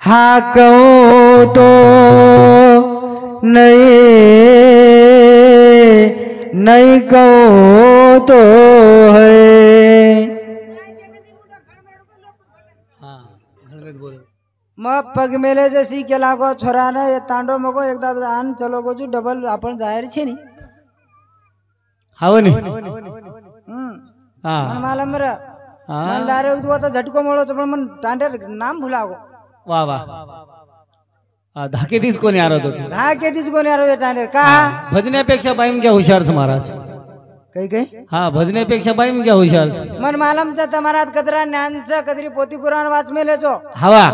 हाँ कहूँ तो नहीं कहूँ तो है। मग पग मेले जशी केला गो छोराने ये तांडो मगो एकदा आन चलो गो जू डबल आपण जाहीर छे नी हावनी मन मालूम रे मन डायरेक्ट तू आता झटको मोळो पण मन तांडे नाम भुलागो वाह वाह धाके तीच कोणी आरत होतो धाके तीच कोणी आरत तांडे का भजण्यापेक्षा बाईम क्या हुशार महाराज काही काही हा भजण्यापेक्षा बाईम क्या हुशार मन मालमचा तमारात कदरा ज्ञानचा कदरी पोती पुराण वाच मेलेचो हवा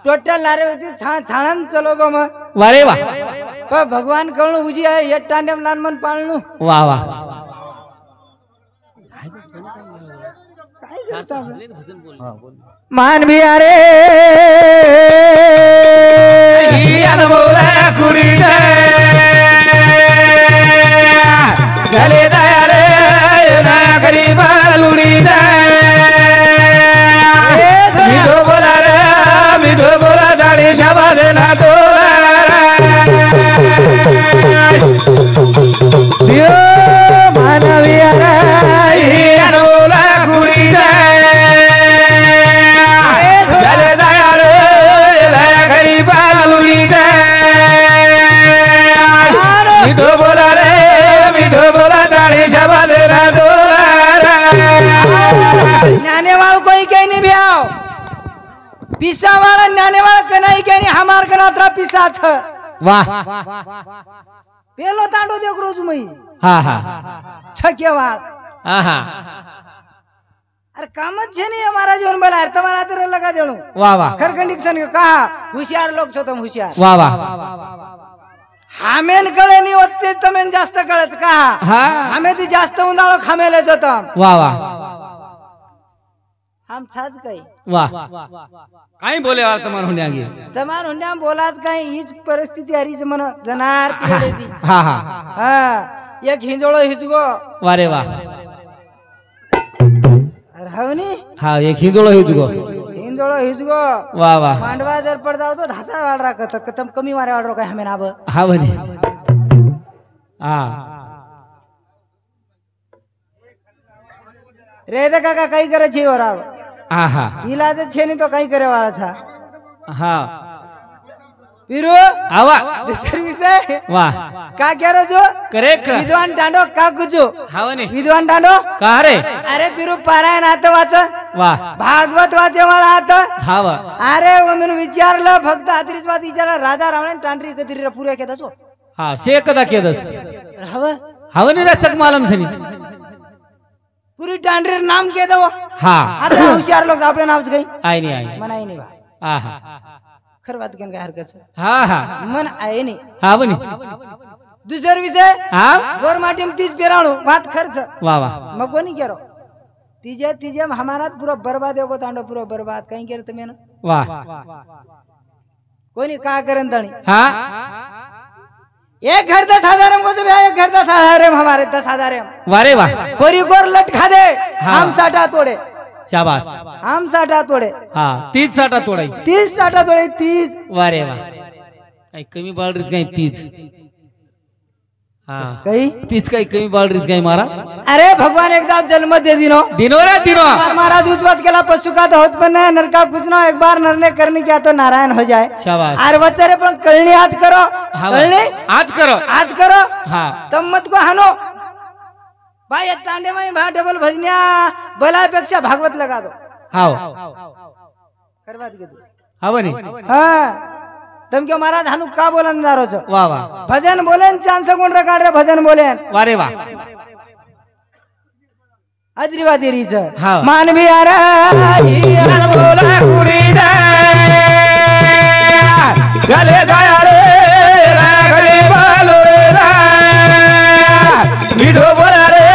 टोटल लारे होती छाणन चलो गो म वारे वा पण भगवान कळणू उजी आहे एक टांडेम लान मन पाळणू वाह वाह काय करता मानवी अरे अनमोला कुरी गले दयारे ना गरीब लुड़ी मिठो बोला दाढ़ी शबाद ना मानवी अरे अनमोला कुरी गले दयारे ना गरीब लुड़ी मिठो बोला रे मिठो बोला दाढ़ी शबाद ना ज्ञाने वाल कोई कहीं नहीं बियाव पिसा वाला ज्ञाने वाला कनाई कहीं हमार कनात्रा पिसा छ वाह पेलो तांडो देख रोज मई हा हा छके वाल आहा अरे कामच छे नहीं हमारा जीवन बला तुम्हारा तेरे लगा देणू वाह वाह खर कंडिशन के कहा होशियार लोग छो तुम होशियार वाह वाह हामेन कळे नहीं होते तमेन जास्त कळच कहा हा हमें ती जास्त उंदाळो खामेले जो तम वाह वाह हम छाज कई वाह काही बोले वाला तुम्हार होने आगे तमार हुन्या बोलाच काही हीच परिस्थिती हरीच मन जनार पेले ती हा हा हा एक हिंजोळो हिजगो वारे वाह अरे हवनी हा एक हिंदोळो हिजगो हिंजोळो हिजगो वाह वाह मांडवा जर पडदाव तो धासा वाढ राखत कतम कमी मारे वाढ रो काय हमें नाब हा बने हा रे दे काका काही करे छी वराव आहा इलाज छे नहीं तो काही करे वाला था हा पीरू आवा दूसरी विषय वाह का कह रहे जो करेक्ट विद्वान डांडो का गुजो हा बने विद्वान डांडो का रे अरे पीरू पारायण आत वाच वाह भागवत वाचे वाला आत हाव अरे म्हणून विचारलं फक्त आदरीचवाद विचारला राजा रावण तांडरी कदरी पुरे केदा सो हा शे कदा केदस हव हाव नि रचक मालम सनी पुरी तांडरी नाम के दो हा आता होशियार लोग आपले नावच काही आई नहीं आई मनाई नहीं बा आहा खर बात केन काय हरकत हा हा मन आहे नाही हा बने दुसर विषय हा गोर माटीम 30 पेराणू बात खर्च वाह वाह मग कोणी केरो तीजे हमारा पूरा बर्बाद होगो तांडो पूरा बर्बाद कहीं केर तुम्हें ना वाह कोणी का करन तणी हा एक घर 10,000 को तो एक घर 10,000 हमारे 10,000 वारे वाह कोरी गोर लट खा दे हम साटा तोड़े शाबाश हम साटा तोड़े हा 30 साटा तोडाई 30 साटा तोड़े 30 वारे वाह काही कमी बाळरीच काही 30 हा कहीं 30 काही कमी बाळरीच काही महाराज अरे भगवान एकदा जन्म दे दिनो दिनोरा दिनो महाराज उच्चवत केला पशु का तो होत पण नरका कुछ ना एक बार नरने करने क्या तो नारायण हो जाए शाबाश आर वचरे पण कळणी आज करो कळणी आज करो हा तम मत को हानो भाई तांडे में भा डबल भजनिया बलापेक्षा भागवत लगा दो हाव करवा दे तू हा बने हां तुम क्यों महाराज हानु का बोलन जा रहो छो वाह वाह भजन बोलेन चांस कोण रे काढ रे भजन बोलेन वारे वाह अद्रिवा देरीच हाव मानवी आरा बोला कुडी दे गले दया रे गले बालो रे मिठो बोला रे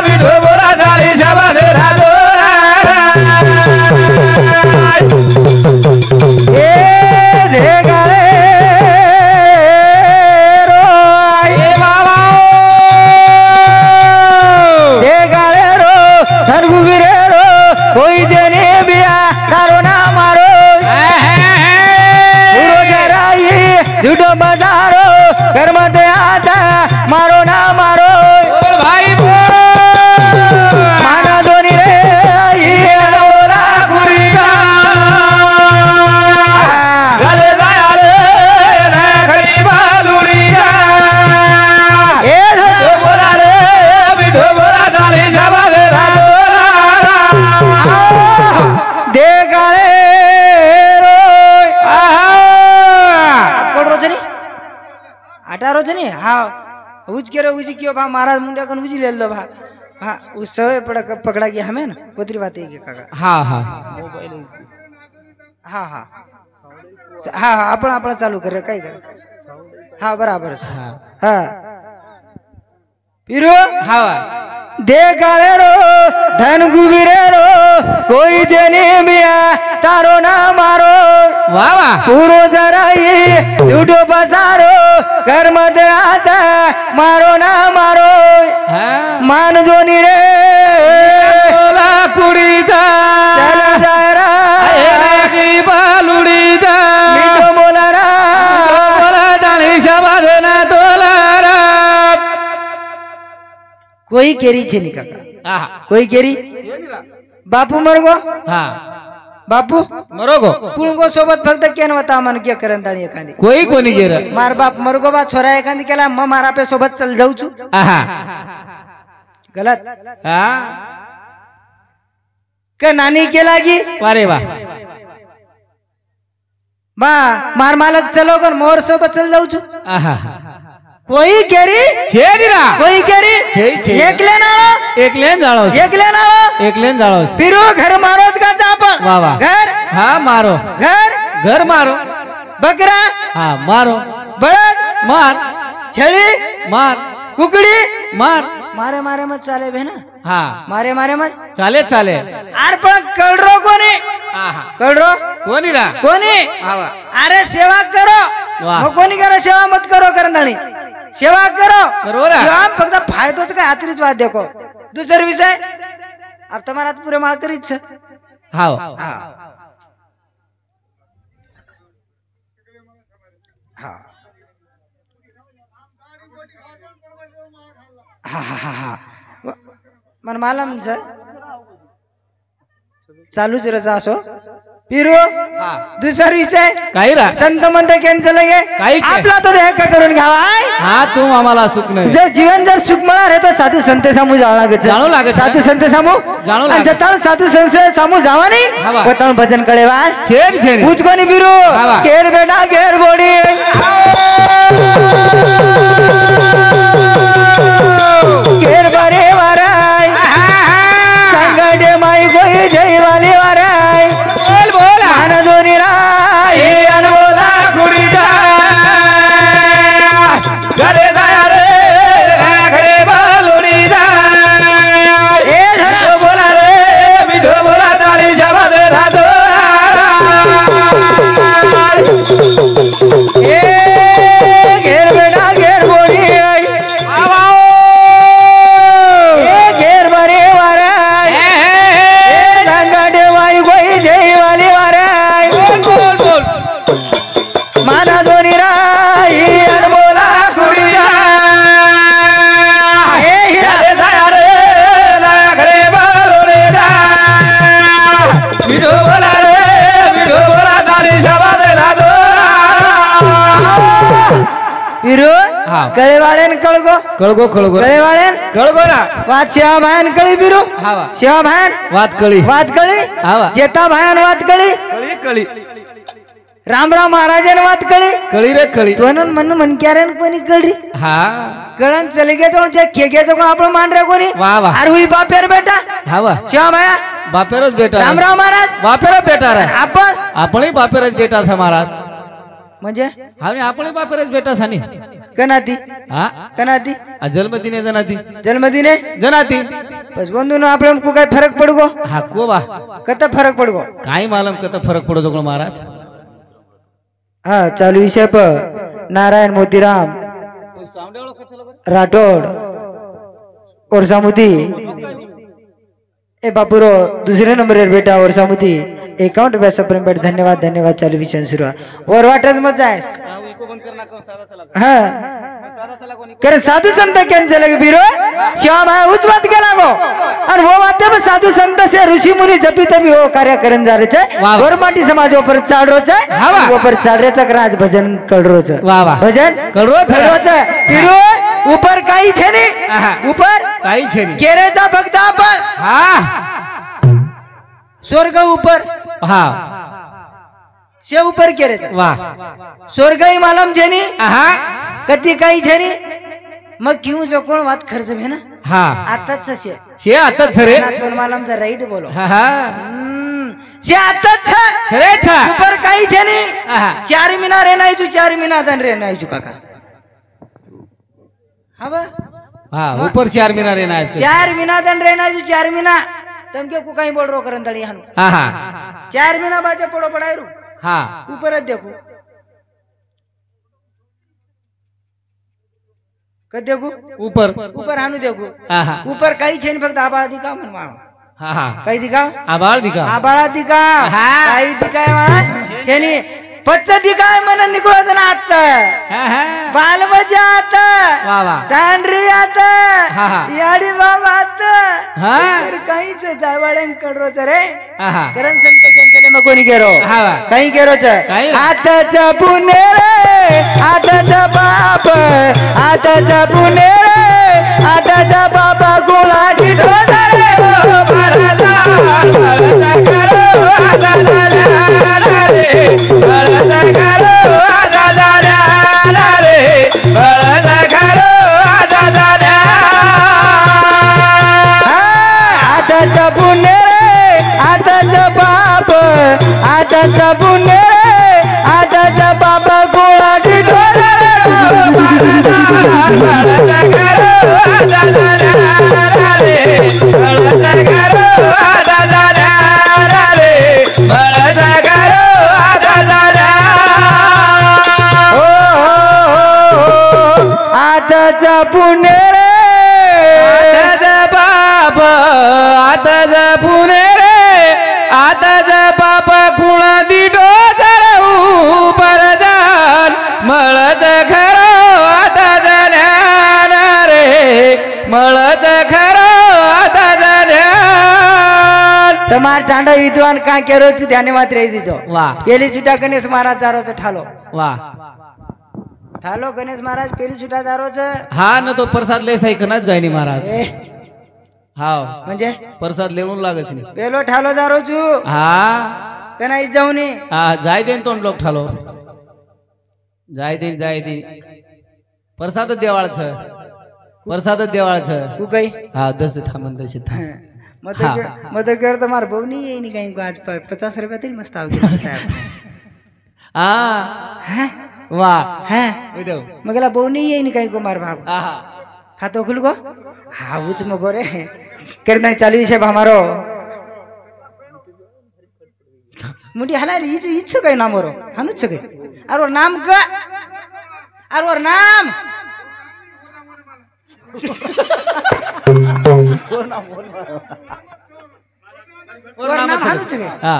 मिठो बोला दाली शबाद राजो ए रे गाले रो ए बाबा रे गाले रो धरगु गिरे रो कोई जने बिया हाँ उज के उज क्यों भा महाराज मुंडा कन उज ले लो भा हाँ उस समय पकड़ा गया हमें ना उतरी बात है काका हाँ हाँ हाँ हाँ हाँ हाँ अपना अपना चालू कर काय कर हाँ बराबर से हाँ हाँ पिरो हाँ दे गाले रो धन गुबिरे रो कोई जने मिया तारो ना मारो वाह वाह पूरो जरा ये झूठो बसारो कर्म दे आता मारो ना मारो हाँ मान जो रे बोला कुड़ी जा चला जरा बालुड़ी जा मीठो बोला रा बोला दानी शबाद ना तोलारा कोई केरी छे नहीं काका हाँ कोई केरी बापू मर गो हाँ बापू मरोगो कुणगो सोबत फक्त केन होता मन के करन दाणी एखादी कोई कोणी गेर मार बाप मरगो बा छोरा एखादी केला म मारा पे सोबत चल जाऊ छु आहा गलत हाँ के नानी के लागी वारे वाह बा मार मालक चलो कर मोर सोबत चल जाऊ छु आहा कोई केरी छेरीरा कोई केरी छे छे एक लेन आलो एक लेन जाळो एक लेन आलो एक लेन जाळो फिरो घर मारोच का चाप वाह वाह घर हाँ मारो घर मारो बकरा हाँ मारो बळद मार छेली मार कुकड़ी मार मारे मारे मत चाले बहना हाँ मारे मारे मत चाले चाले आर पण कळरो कोणी आहा कळरो कोणी रा कोणी आवा अरे सेवा करो वाह. मग कोणी करो सेवा मत करो करंदाणी सेवा करो करो रा. सेवा फक्त फायदोच काय हातरीच वाद देखो दुसरा विषय अब तुम्हाला पुरे माळ करीच हाव हा हा हा हा हा हा मन मालूम छ चालूच रजा असो पिरो हाँ दुसरा विषय काही रा संत मंत कॅन्सल आहे काही काय? आपला तो देह का करून घ्यावा हाँ तुम आम्हाला सुख नाही जर जीवन जर सुख मिळणार आहे तर साधू संत सामू जावं लागत जाणू लागत. साधू संत सामू जाणू आणि लागत. जताळ साधू संत सामू जावा नाही हवा. पोतान भजन कळेवा छेरी छेरी पूछ कोणी बिरू हवा. घेर बेटा घेर बोडी घेर बरे वाराय संगडे माई गोई जय वाले वाराय बोल बोल मान दोनी राय अनबोला कुडी जा घरे जाया रे घरे बालुडी जा ए धरा बोला रे मिठो बोला दाली शबाद ना ए घेर बेटा घेर बोडी ए घेर बरे वाराय संगडे माई गोई जय वाले वाराय बोल बोल माना दोनी राय अनबोला कुडी जा ए हिरा घरे जाया रे घरे बालुडी जा मिठो बोला रे मिठो बोला दाली शबाद ना पिरू हा. कळेवाळेन कळगो कळगो कळगो कळेवाळेन कळगो ना वाद सेवा भायन कळी पिरू हावा सेवा भायन वात कळी वाद कळी हावा. जेता भायन वाद कळी कळी कळी रामराव महाराजन वाद कळी कळी रे कळी तोनन मन मनक्यारन कोणी कळी हा कळन चले गे तो खेग्याचं कोण आपण मान रे कोणी वाह वाह अरे हुई बापेर बेटा हावा सेवा भाया बापेरच बेटा रामराव महाराज बापेरच बेटा रे आपण आपणही बापेरच बेटा सा महाराज म्हणजे आणि आपणही बापेरच बेटा सानी कनाती हा कनाती आ जन्मदिने जनाती जन्मदिने जनाती बस बंधू ना आपल्याला को काय फरक पडगो हा को बा कत फरक पडगो काय मालूम कत फरक पडतो कोण महाराज हा चालू विषय प नारायण मोतीराम राठोड और सामुदी ए बापूरो दुसरे नंबर बेटा और सामुदी अकाउंट पैसा प्रेम बेट धन्यवाद धन्यवाद चालू विषय सुरू और वाटच मत जाय हाँ करे साधु संत कॅन्सल लगे बिरो शिवा भाई उच्च बात केला गो और वो बात में साधु संत से ऋषि मुनि जपी तभी वो कार्य करन जा रहे छे वाह। गोरमाटी समाज ऊपर चाड़ रो छे हावा। ऊपर चाड़ रे छे राज भजन कर रो छे वाह वाह भजन कर रो छे। बिरो ऊपर काई छे नी आहा। ऊपर काही छे नाही केरेचा भक्त आपण हा स्वर्ग ऊपर हा से ऊपर केरेचा वाह स्वर्ग ही मालम छे नी आहा कती काई छे नी मग क्यों जो कोण वात खर्च भे ना हा आताच शे आता छरे दोन मला आमचा राईट बोलो हा हा शे आताच छरे छा ऊपर काही छे नहीं आहा 4 महीना रहना है 4 महीना दन रहना है काका हाँ बा हाँ ऊपर 4 महीना रहना है इसको 4 महीना दन रहना है 4 महीना तम के को कहीं बोल रो करन तड़ी हनु हाँ हाँ 4 महीना बाद पड़ो पड़ाई रू हाँ ऊपर देखो कद देखो ऊपर ऊपर हानु देखो हाँ हाँ ऊपर काही छे फक्त आबाळ दिका मन मारो हाँ हाँ काही दिका आबाळ दिखा आबाळ दिका हाँ। काही दिकाय मा छेनी पच्च दिकाय मन निकोळत ना आता हाँ हाँ बाल मजा आता वाह वाह दांडरी आता हाँ हाँ याडी बाबा आता हाँ तर काहीच जावाळें कडरोच रे हाँ हाँ करण संत केंतले मग कोणी गेरो हाँ वाह काही गेरोच काही? आताचा पुणे रे आताचा बाप आताचा पुणे रे आताचा बाबा गुलाची ढोला रे ओ महाराजा बळचा करो आता झाल्या रे बळचा करो आता झाल्या रे बळचा करो आता झाल्या आताचा पुणे रे आताचा बाप आताचा पुणे रे आताचा बाबा गुलाची ढोला रे बळचा करो आता झाल्या रे बळचा करो आता झाल्या रे बळचा करो आता झाल्या आताचा पुणे रे आताचा बाप आताचा पुणे रे आताचा बाप कुणा दिडो चढवू परदान मळच खरं आता जाण्या रे मळच खरं आता जाण्या તમાર ટાંડો વિદ્વાન કા કેરો છું ધ્યાને માત્ર રહી દીજો વાહ પેલી છૂટા ગણેશ મહારાજ જારો છે ઠાલો वाह ઠાલો ગણેશ મહારાજ પેલી છૂટા જારો છે हा न तो प्रसाद लय सायकनाच जायनी महाराज ए हाव म्हणजे प्रसाद लेवून लागच नाही પેલો ઠાલો જારો છું हा કના ઈ જાઉં ની हा जाय देन तोंड लोक ठालो जाय दे प्रसाद देवाळच प्रसाद देवाळच તું કઈ हा दस थांबन दस थांब મત કર તમાર બહુ નહીં એ ની કઈ આજ 50 રૂપિયા થી મસ્ત આવતી સાહેબ हा હે वाह હે उदव મગલા બહુ નહીં એ ની કઈ કો માર બાપ आहा ખાતો ખુલ ગો હા ઉચ મગો રે કરતા ચાલી છે હમારો मुंडी हला रीच इच्छ काय नाम रो हनुच काय अरे नाम का अरे नाम और नाम हनुच काय हा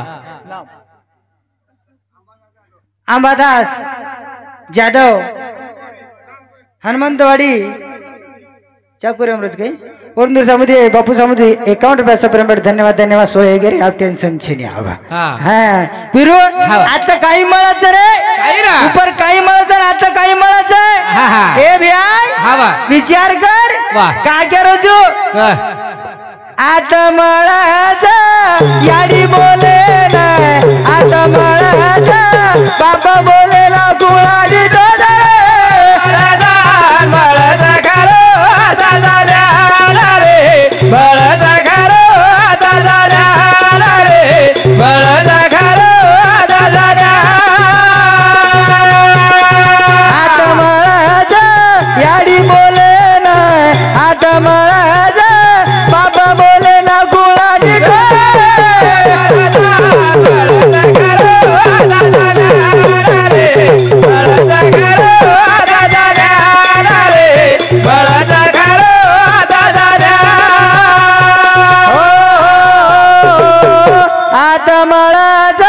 अंबादास जाधव हनुमंतवाडी चाकुरे अमृत गई और सामुदी बापू सामुदी अकाउंट पे सप्रेमर धन्यवाद धन्यवाद सोय गेरे आप टेंशन छे नहीं हवा हां पिरो आता काही मळत रे काही रा ऊपर काही मळत आता काही मळत ए भाई हवा विचार कर वाह का करो जो आता मळत याडी बोले ना आता मळत बाबा बोले ना गुळाडी दोडा मळत करो आता झाल्या रे बळच खरो आता झाल्या रे बळच खरो आता झाल्या आता मळत याडी बोले ना आता मळत बाबा बोले ना गुळाडी बळच खरो आता झाल्या रे बळच खरो आता झाल्या रे बळच खरो आता झाल्या आता मळत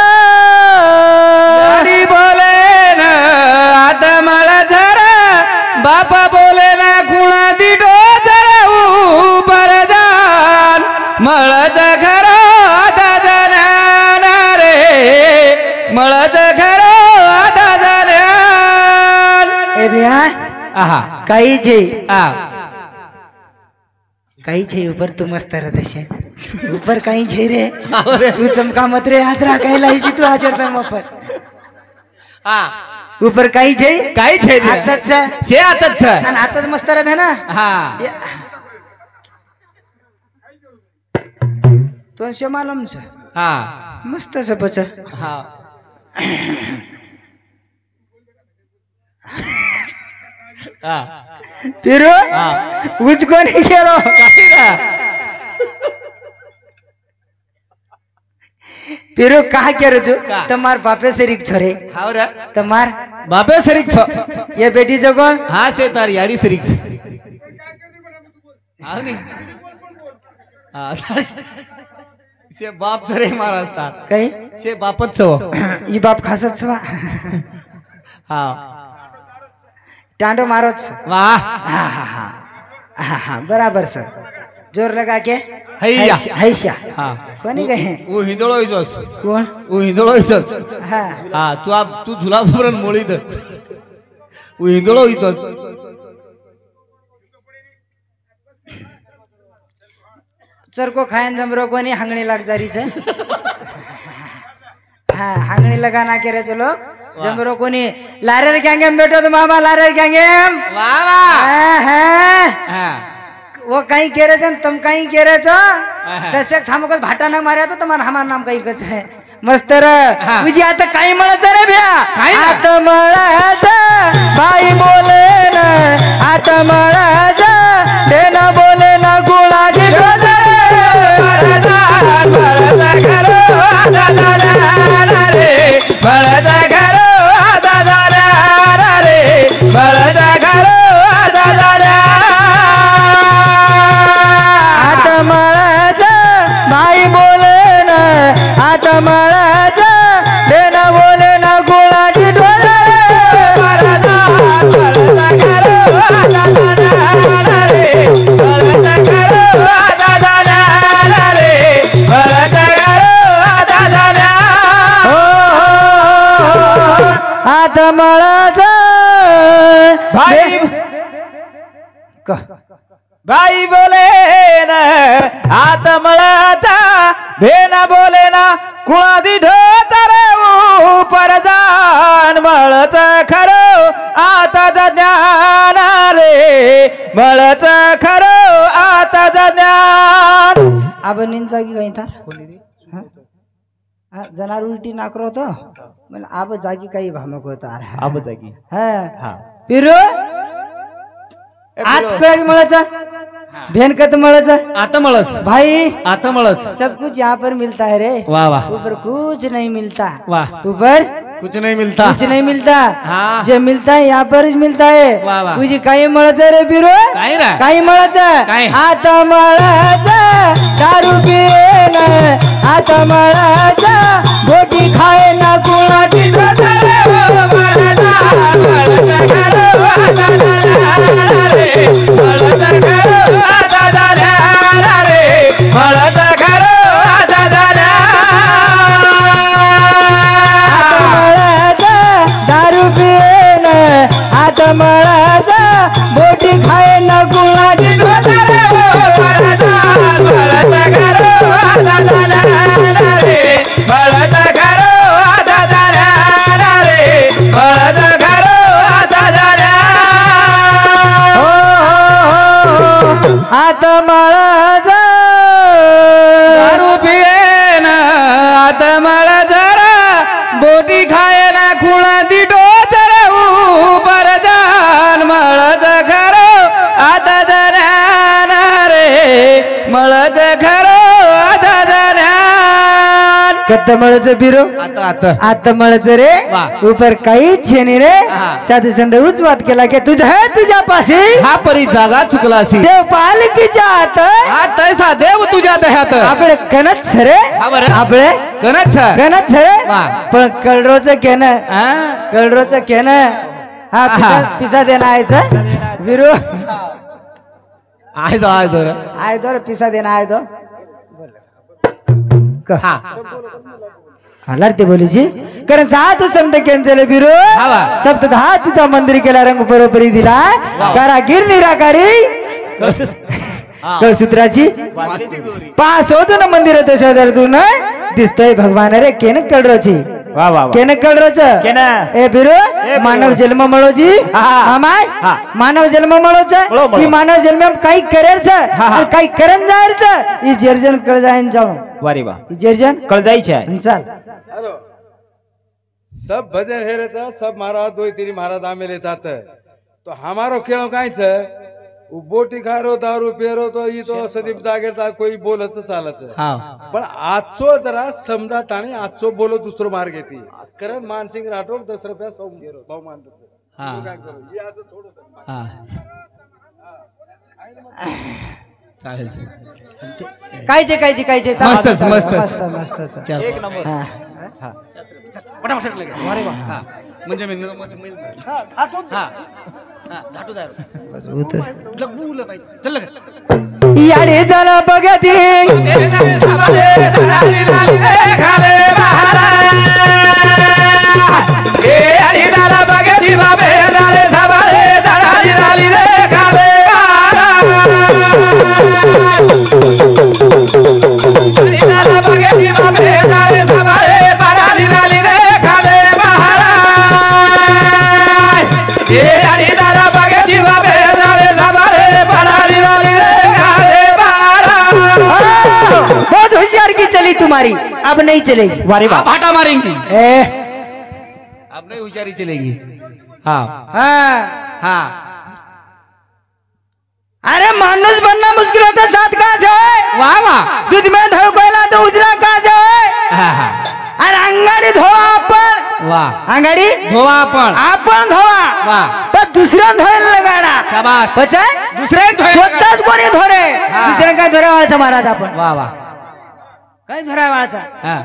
याडी बोले ना आता मला जरा बापा बोले ना कुणा दिडो जराऊ बरदान मळच खरो आता जाण्या रे मळच खरो आता जाण्या ए बिया आहा काही छे आ काही छे ऊपर तू मस्त रहते छे ऊपर काही छे रे तू चमका मत रे हाथ रा काही लाईची तू हाजर पे मफत आ ऊपर काही છે કાઈ છે હાથ જ છે છે હાથ જ છે અને હાથ જ મસ્ત રમે ને હા તો શે માલુમ છે હા મસ્ત છે પછી હા હા પીરો હા ઉચકો નહીં કેરો પીરો કાહ કેરો છો તમાર બાપે શરીક છરે હાવરા તમાર બાપે શરીક છો ये बेटी जो कोण હા છે તારી યાડી શરીક છે આવ ની હા છે બાપ છરે મારા તાર કઈ છે બાપ જ છો ઈ બાપ ખાસ જ છવા હા टांडो मारो छ વાહ हाँ हाँ हाँ हाँ हाँ बराबर सर जोर लगा के हैया हैशा હા कोणी कहे હું હિંદોળો ઈજોસ कोण હું હિંદોળો ઈજોસ हाँ હા તું ઝુલા ફરન મોળી દે હું હિંદોળો ઈજોસ चरको खायन जमरो कोणी हांगणी लाग जारी छे हाँ हांगणी लगा ना के रे चलो जमरो कोणी लारेर गँगेम बेटो तो मामा लारेर गँगेम વાહ વાહ हाँ હા वो कहीं कह रहे थे तुम कहीं कह रहे छो दशक थामको भाटा न मारे तो तुम्हारा हमारा नाम कहीं कछ है मस्त रे मुझे आता कहीं मळत रे भैया आता मळत भाई बोले न आता मळत देना बोले न गुळाजी ढोले बळदा घरो दादा रे बळदा घरो दादा रे बळदा घरो दादा आता मळत भाई बोले न आता मळत देना बोले न गुळाजी ढोले बळदा घरो दादा रे बळदा घरो दादा रे बळदा घरो दादा आता मळत भाई भाई बोले न हात मळाचा भेन बोले ना कुणादी ढोतरे ऊपर जान मळच खरो आता ज्ञान रे मळच खरो आता ज्ञान अब जागी काही थार जनार उलटी नाकरो होतो मला आब जागी काही भामक होता अब जागी हा पिरो आत काय मळाचा भेन कत मळाचा आता मळच भाई आता मळच सब कुछ यहाँ पर मिलता है रे वाह वाह ऊपर कुछ नहीं मिलता वाह ऊपर कुछ नहीं मिलता कुछ नहीं मिलता हाँ। जो मिलता है यहाँ पर ही मिलता है वाह वाह तुझी काही मळाचा रे पिरो काय रे काही मळाचा काय? आता मळाचा दारू पिये ना आता मळाचा गोटी खाए ना कुणाची दारू पिये ना आता मळाचा गोटी खाए ना कुणाची आता मळाचा दारू पिये ना आता मला जरा बोटी खाय ना खुणा दी डोचर ऊपर जान मळच खरो आता जरा रे मळच खरो आता जरा कत्त मळाचं पिरो आता आता आता मळाचं रे वाह. ऊपर काहीच छे नाही रे हा. साधू संत उचवात केला की तुझा है तुझ्या पाशी हा परी जागा चुकलासी देव पालकीच्या आत हा तैसा देव तुझ्या दह्यात आपले कणच रे हा बरं. आपले कनच कणच रे वाह. पण कळरोच केन कळरोच केन हा पिसा देणं आयचं विरो आय दो आय दो पिसा देणं आय दो हा लढते बोलीची कारण साधू संत केंद्र बिरो वा. सप्तधा तुझा मंदिर केला रंग बरोबरी दिला कारागीर निराकारी कळसूत्राची पास होतो ना मंदिर शोधर तू न दिसतोय भगवान रे केन कळरोची वाह वाह केने कळरोच केना ए बिरो बिरो. मानव जन्म मळो जी मामाय मानव जन्म मळोच मळो. ही मानव जन्म में काही करेर छ और काही करन जायर छ ई जर्जन कळ जायन जाऊ वारी वाह ई जर्जन कळ जाई छे चल हेलो सब भजन हे रहता सब महाराज दो तीन महाराज आमेले जात तो हमारो केळो काय छ उ बोटी खारो दारू पेरो तो ई तो सदीप जागेरता कोई बोलत चालत पण आजचो जरा समजा ताणी आजचो बोलो दुसरो मार्ग येती कारण मानसिंग राठोड 10 रुपया भाव मानतात काय करू हे असं थोडं चालेल कायचे मस्तच, मस्तच. मस्त एक नंबर हा पटापट लगे अरे वा हा म्हणजे मी हा हा धाटू जाय लगबुल पाहिजे चल लगे याडे झाला बघती बहुत होशियार की चली तुम्हारी अब नहीं चलेगी वारी वाह भाटा मारेंगी ए अब नहीं होशियारी चलेगी हाँ हाँ हाँ अरे मानुस बनना मुश्किल होता साथ का है वाह वाह दूध में धो कोयला तो उजरा का है हाँ हाँ अरे अंगाडी धोवा आपण वाह अंगाडी धोवा आपण धोवा वाह तर दुसऱ्या धोयला लगाडा शाबास बचाय दुसरे धोय स्वतःच कोणी धोरे हा. दुसऱ्या काय धोरावाचा महाराज आपण वाह वाह काय धोरावाचा हाँ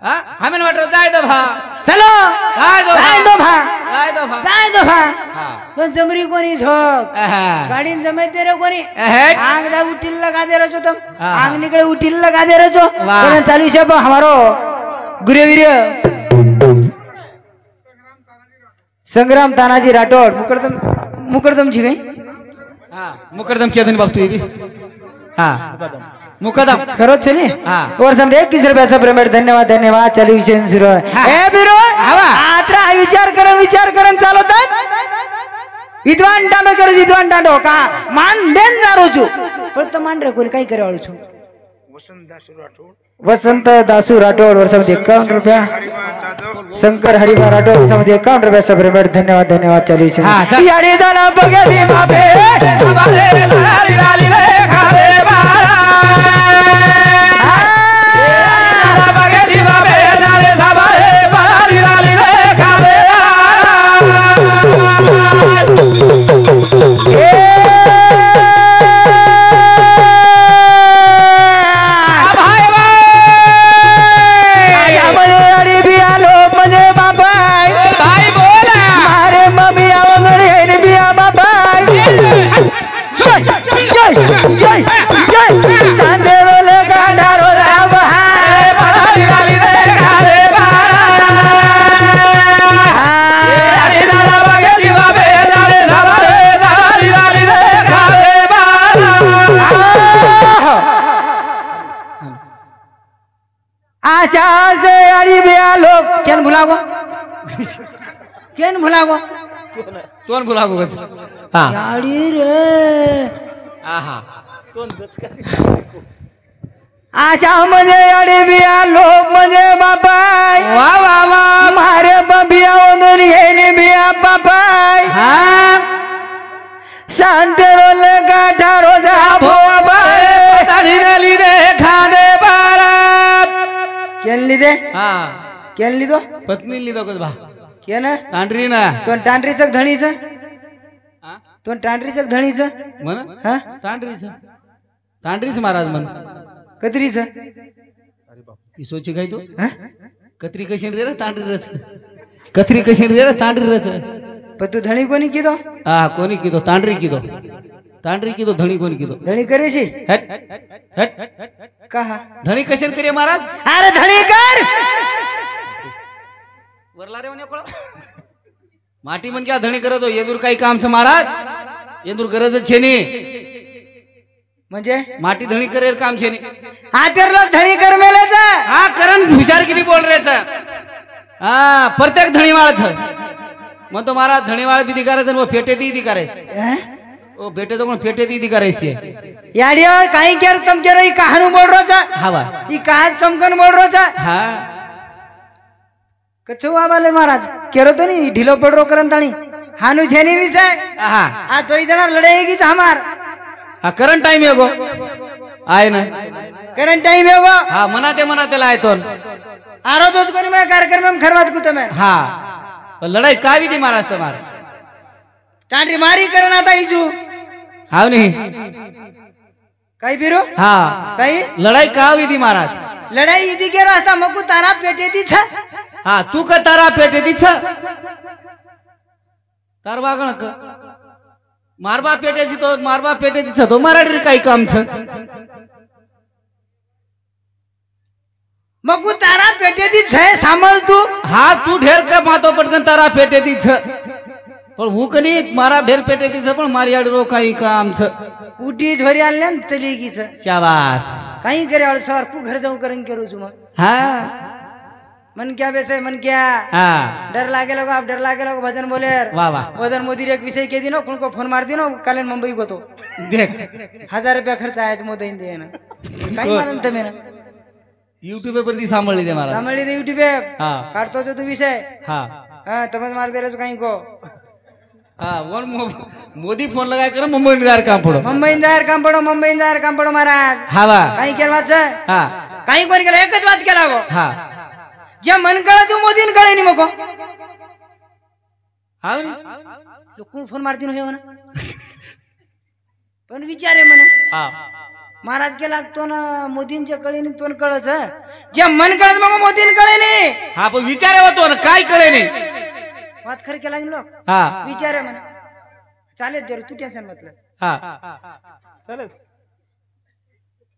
हाँ हमें वाटर जाए दो भा चलो जाए दो जाय दो भा जाए दो भा जाय दो भा हाँ पण जमरी कोणी झोक हाँ गाडीन जमेत दे रे कोणी अहट. आंग दा उठिल लगा दे रहो तुम हाँ. आंग निकले उठिल लगा दे रहो वाह. तेने चालू शब हमारो गुरुवीर संग्राम तानाजी राठौड़ मुकरदम जी गई हाँ मुकदम किया दिन बाप तू ये भी हाँ मुकदम खरो चली हाँ. और समझे 21 रुपया सब पेमेंट धन्यवाद चालू विषय सुरू हाँ. ए बिरो हवा. आत्रा विचार करन चालवतात विद्वान दांडो का मान देन दारू छु पण तो मान रे कोणी काही करे वाळू छु वसंत दासू राठौड़ वर्ष मध्ये 51 रुपया शंकर हरिभा राठौड़ वर्ष मध्ये 51 रुपया सब पेमेंट धन्यवाद चालू विषय हाँ, चल. यारी झाला बघे बाबे आशा से अरे भैया लोग केन भुलागो तोन बुला को गज हाँ यारी रे आहा आशा म्हणजे अरे भैया लोग म्हणजे बाबाई वाह वाह वाह मारे बबिया ओनून येने बिया बाबाई हाँ शांत रोले गाठा रोजा भोबाई ताली नाली रे खाने बारा केन लिदे हाँ केन लिदो पत्नी लिदो कुछ भा केन तांडरी ना तो टांडरीचं धणीचं हाँ? तो टांडरीचं धणीचं मन हा तांडरीच महाराज मन कत्रीचं ही सोची काय तू हा कत्री कशी रे तांडरी रच कत्री कशी रे तांडरी रच पण तू धणी कोणी किदो आ कोणी किदो तांडरी किदो धणी कोणी किदो धणी करेशी हट हट कहा धणी कशी करे महाराज अरे धणी कर वरला रे म्हणे कोळ माटी मन क्या धणी करतो येदूर काही काम छ महाराज येदूर गरज छे नी म्हणजे माटी धणी करेल काम छे नी आतर लोग धणी कर मेलेचा हा करण विचार किती बोल रे छ हा प्रत्येक धणीवाळ छ मग तो मारा धणीवाळ बी करायचं वो फेटे दी करायचं ओ बेटे तो फेटे दी करायची याडियो काही केर तम केरो ई कहानु बोल रो छा हवा ई कहान चमकन बोल रो छा हा कछु आवाले महाराज केरो तो नहीं ढीलो पड़ रो करन ताणी हानु छेनी विषय हा आ दो जना लड़ेगी छ हमार हा करंट टाइम है गो आए ना करंट टाइम है वो हा मनाते लाए तो आरो दोज कोनी मैं कार्यक्रम में खरवात कुते में हा लड़ाई कावी थी महाराज तुम्हार टांडी मारी करना था इजू हाव नहीं कई बिरो हा कई लड़ाई कावी थी महाराज लड़ाई इदी के रास्ता मकू तारा पेटे दी छ हा तू का तारा पेटे दी छ तार वागण क मारबा पेटे छी तो मारबा पेटे दी छ तो माराडी काही काम छ मकू तारा पेटे दी छ सांभळ तू हा तू ढेर का मातो पटकन तारा पेटे दी छ पण हूँ कनी मारा ढेर पेटे दी छ पण मारी आडी रो काही काम छ उठी झोरी आले न चलेगी छ शाबाश कहीं करे और सर पू घर जाऊं करन करू जुमा हा मन क्या वैसे मन क्या हा डर लागे लोग आप डर लागे लोग भजन बोले वाह वाह उधर मोदी रे एक विषय के दिनो को फोन मार दिनो काले मुंबई को तो देख 1000 रुपया खर्च आया मोदी दे ना काही मारन तमे ना यूट्यूब पर दी सांभळली दे मला सांभळली दे यूट्यूब हा काढतो जो तू विषय हा हां तमज मार दे रे काही को हाँ वन मोदी फोन लगा कर मुंबई इंतजार काम पड़ो मुंबई इंतजार काम पड़ो महाराज हवा काही केर बात है हाँ काही कोणी केला एकच बात केला गो हाँ जे मन कळे तू मोदीन कळे नी मको हाँ लोक फोन मारती नो हे म्हणा पण विचारे म्हणा हाँ महाराज के लागतो ना मोदींच्या कळे नी तोन कळच जे मन कळत मग मोदीन कळे नी हाँ पण विचारे होतो ना काय कळे नाही बात खर केला नी लोक हाँ विचारे म्हणा चालेल दे तू टेन्शन मतलब हाँ चालेल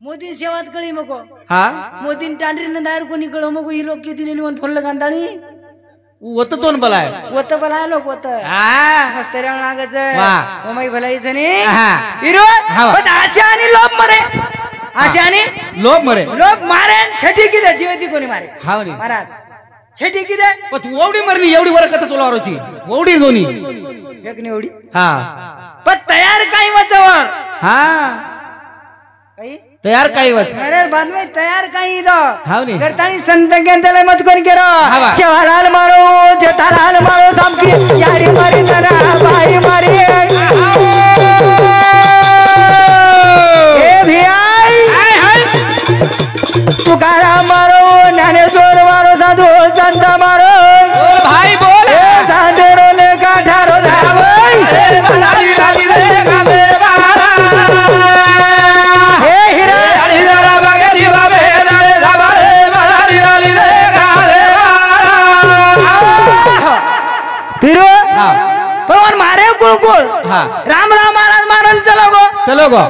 मोदी सेवात कळी मको हाँ मोदीन टांडरी न दार कोणी कळो मको ही लोक किती नेली वन फोन लगांदाळी वत तोन बलाय वत बला लोक वत हाँ मस्त रंग लागच वाह. ओमाई भलाईच नी हाँ. हिरो हाँ. बस आशा आणि लोभ मरे आशा आणि लोभ मरे लोभ मारे छेटी किदे जीवती कोणी मारे हाँ नहीं महाराज छेटी किदे पण तू एवढी मरली एवढी वर कथा तुला रोची एवढी जोनी एक निवडी हाँ पण तयार काही वचवर हाँ काही तयार काही वच अरे बाद में तयार काही दो हाँ नहीं करतानी संत गेंदले मत कोण केरो हाँ. जेवालाल मारो जेठालाल मारो सामकी यारी मारी नरा बाई मारी ए भियाई हाय हाय तुकाराम मारो ज्ञानेश्वर मारो साधू संत मारो बोल भाई बोल ए सांदेरो ने काठारो धावई लाली लाली रे गावे हे हिरा लाली जरा बगरी बाबे लाले धाबारे लाली लाली रे गावे फिरो हाँ भगवान मारे कुळकुळ हाँ राम राम महाराज मारन चलो गो चलो गो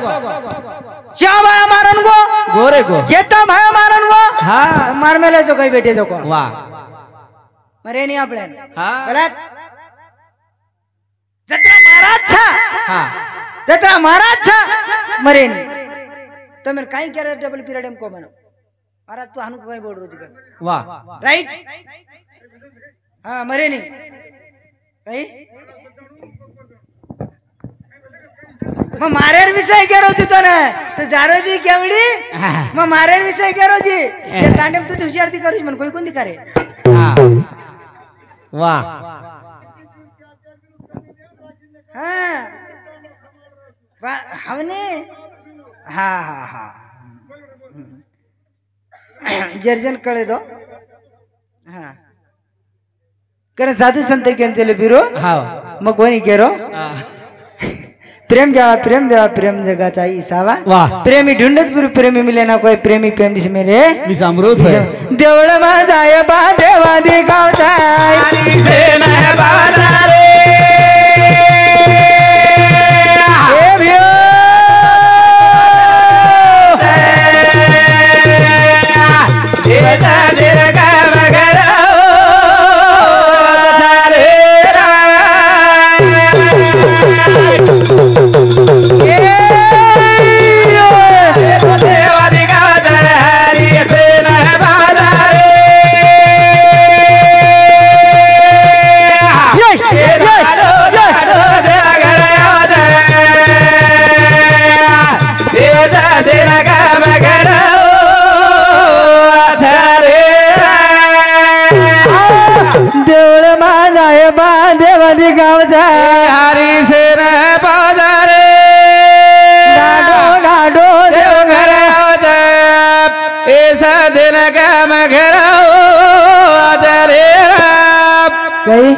श्यामा मारन गो गोरे गो जेता भाई मारन गो हाँ मार मेले जो काही भेटे जो को वाह मरे नहीं आपले हाँ गलत जत्रा महाराज छा हाँ जत्रा महाराज छा मरे नहीं तमें काही करे डबल पीरियड एम को मनो महाराज तू हानु काही बोल रोजी कर वाह राइट हाँ मरे नहीं काही मग मारेर विषय केरो तू ना तो जारोजी केवडी मग मारेर विषय केरो जी ते तांडेम तुझी हुशारती करूच म्हण कोणी कोण दिकारे हाँ वाह हाँ हमने हाँ हाँ हाँ जर्जन कळे दो हाँ कारण साधू संत केंचले बिरो हाँ मग कोणी केरो हाँ. प्रेम देवा प्रेम जगाचा ईसावा वाह प्रेमी ढूंढत फिरू प्रेमी मिले ना कोई प्रेमी प्रेम से मेरे मी समृद्ध है देवळ माझाय बा देवा दिखावताय से न बाजारे हे भियो देवता देर का मगरा चाले देवादी का हरी से न बाजारे देवळ माझा आहे बा देवादी गावचा हरी सेन बाजारे डाडो डाडो देव घर ऐसा दिन काम घराओ आजारे काही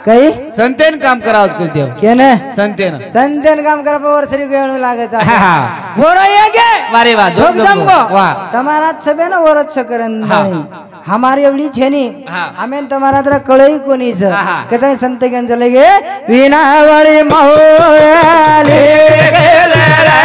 काही संतेन काम करावं कुछ देव केन संतेन संतेन काम करा पर वर्षरी वेळ लागायचा हाँ। बोरो ये के वारे वाह झोक जमको वाह તમારા છબે ને વરત શકરન हाँ। हमारी एवढी छेनी हाँ। हमें तुम्हारा तरह कळई कोणी छ हाँ। कतने संत गण चले गे विना वाली महोले जरा